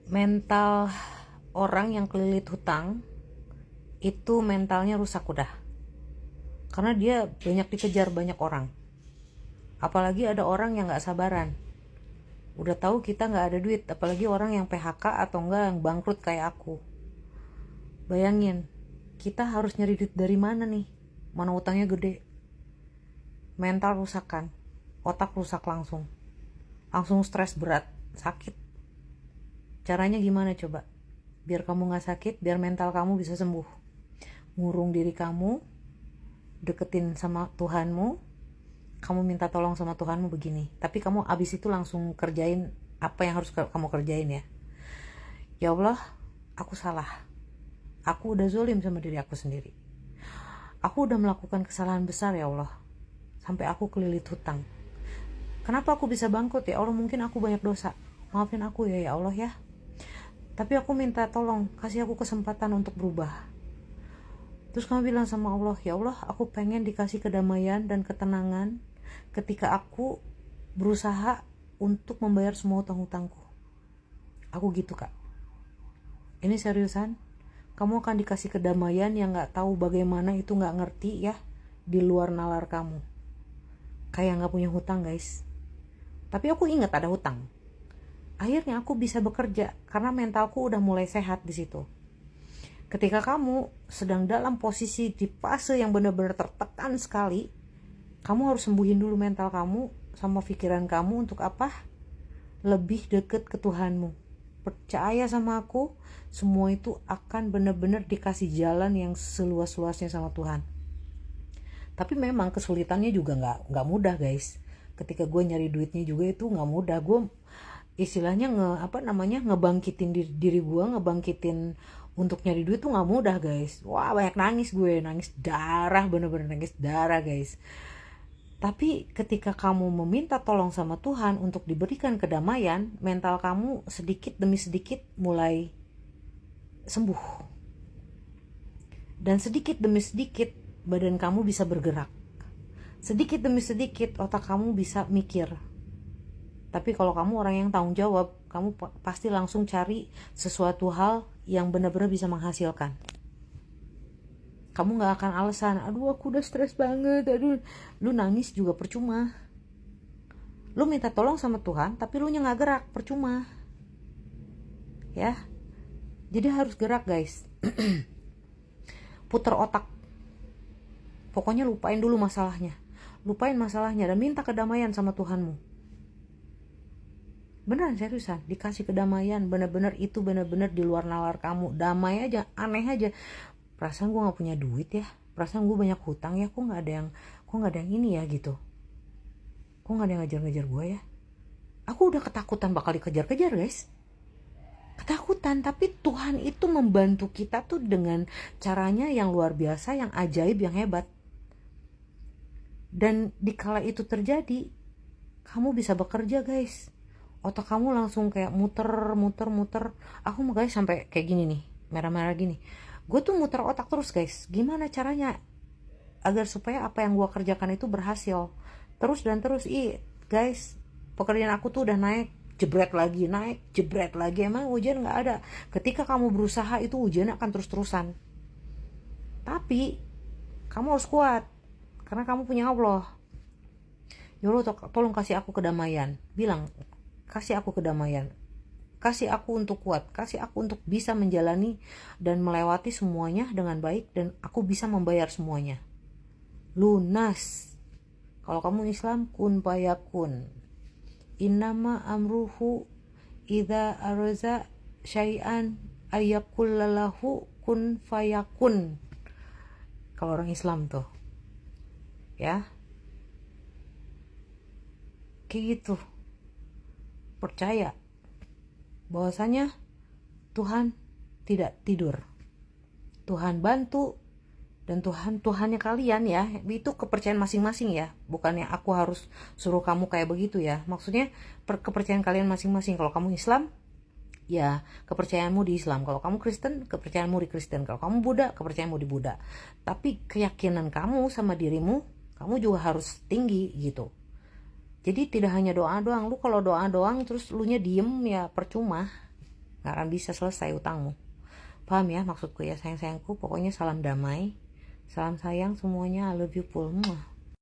mental orang yang kelilit hutang itu mentalnya rusak udah, karena dia banyak dikejar banyak orang. Apalagi ada orang yang gak sabaran, udah tahu kita gak ada duit, apalagi orang yang PHK atau enggak yang bangkrut kayak aku. Bayangin, kita harus nyari duit dari mana nih, mana utangnya gede. Mental rusakan, otak rusak, langsung stres berat, sakit. Caranya gimana coba biar kamu gak sakit, biar mental kamu bisa sembuh? Ngurung diri kamu, deketin sama Tuhanmu, kamu minta tolong sama Tuhanmu begini, tapi kamu abis itu langsung kerjain apa yang harus kamu kerjain ya. Ya Allah, aku salah, aku udah zolim sama diri aku sendiri, aku udah melakukan kesalahan besar ya Allah, sampai aku kelilit hutang. Kenapa aku bisa bangkrut ya Allah? Mungkin aku banyak dosa, maafin aku ya Allah ya. Tapi aku minta tolong, kasih aku kesempatan untuk berubah. Terus kamu bilang sama Allah, ya Allah, aku pengen dikasih kedamaian dan ketenangan ketika aku berusaha untuk membayar semua hutang-hutangku. Aku gitu kak. Ini seriusan. Kamu akan dikasih kedamaian yang gak tahu bagaimana, itu gak ngerti ya, di luar nalar kamu. Kayak gak punya hutang guys. Tapi aku ingat ada hutang. Akhirnya aku bisa bekerja karena mentalku udah mulai sehat di situ. Ketika kamu sedang dalam posisi di fase yang benar-benar tertekan sekali, kamu harus sembuhin dulu mental kamu sama pikiran kamu untuk apa? Lebih deket ke Tuhanmu. Percaya sama aku, semua itu akan benar-benar dikasih jalan yang seluas-luasnya sama Tuhan. Tapi memang kesulitannya juga nggak mudah guys. Ketika gue nyari duitnya juga itu nggak mudah. Gue istilahnya ngebangkitin diri gue, ngebangkitin untuk nyari duit tuh nggak mudah guys. Wah, banyak nangis gue, nangis darah, bener-bener nangis darah guys. Tapi ketika kamu meminta tolong sama Tuhan untuk diberikan kedamaian, mental kamu sedikit demi sedikit mulai sembuh, dan sedikit demi sedikit badan kamu bisa bergerak, sedikit demi sedikit otak kamu bisa mikir. Tapi kalau kamu orang yang tanggung jawab, kamu pasti langsung cari sesuatu hal yang benar-benar bisa menghasilkan. Kamu gak akan alasan, aduh aku udah stres banget, aduh. Lu nangis juga percuma. Lu minta tolong sama Tuhan, tapi lu nya gak gerak, percuma. Ya, jadi harus gerak guys. Puter otak. Pokoknya lupain dulu masalahnya. Lupain masalahnya dan minta kedamaian sama Tuhanmu. Beneran seriusan, dikasih kedamaian, bener-bener itu bener-bener di luar nalar kamu. Damai aja, aneh aja. Perasaan gue gak punya duit ya, perasaan gue banyak hutang ya, kok gak ada yang ini ya gitu, kok gak ada yang ngejar-ngejar gue ya. Aku udah ketakutan bakal dikejar-kejar guys, ketakutan. Tapi Tuhan itu membantu kita tuh dengan caranya yang luar biasa, yang ajaib, yang hebat. Dan dikala itu terjadi, kamu bisa bekerja guys. Otak kamu langsung kayak muter. Aku guys sampai kayak gini nih, merah-merah gini. Gue tuh muter otak terus guys. Gimana caranya agar supaya apa yang gue kerjakan itu berhasil. Terus guys, pekerjaan aku tuh udah naik, jebret lagi. Emang ujian gak ada. Ketika kamu berusaha itu ujian akan terus-terusan. Tapi kamu harus kuat, karena kamu punya Allah. Ya Allah, tolong kasih aku kedamaian. Bilang, kasih aku kedamaian, kasih aku untuk kuat, kasih aku untuk bisa menjalani dan melewati semuanya dengan baik, dan aku bisa membayar semuanya lunas. Kalau kamu Islam, kun fayakun, innama amruhu idza araza syai'an ayyakul lahu kun fayakun. Kalau orang Islam tuh ya kayak gitu. Percaya bahwasanya Tuhan tidak tidur, Tuhan bantu, dan Tuhannya kalian ya. Itu kepercayaan masing-masing ya, bukannya aku harus suruh kamu kayak begitu ya. Maksudnya kepercayaan kalian masing-masing. Kalau kamu Islam, ya kepercayaanmu di Islam. Kalau kamu Kristen, kepercayaanmu di Kristen. Kalau kamu Buddha, kepercayaanmu di Buddha. Tapi keyakinan kamu sama dirimu, kamu juga harus tinggi gitu. Jadi tidak hanya doa doang. Lu kalau doa doang terus lu nya diem, ya percuma, nggak akan bisa selesai utangmu. Paham ya maksudku ya sayang-sayangku? Pokoknya salam damai, salam sayang semuanya, I love you full.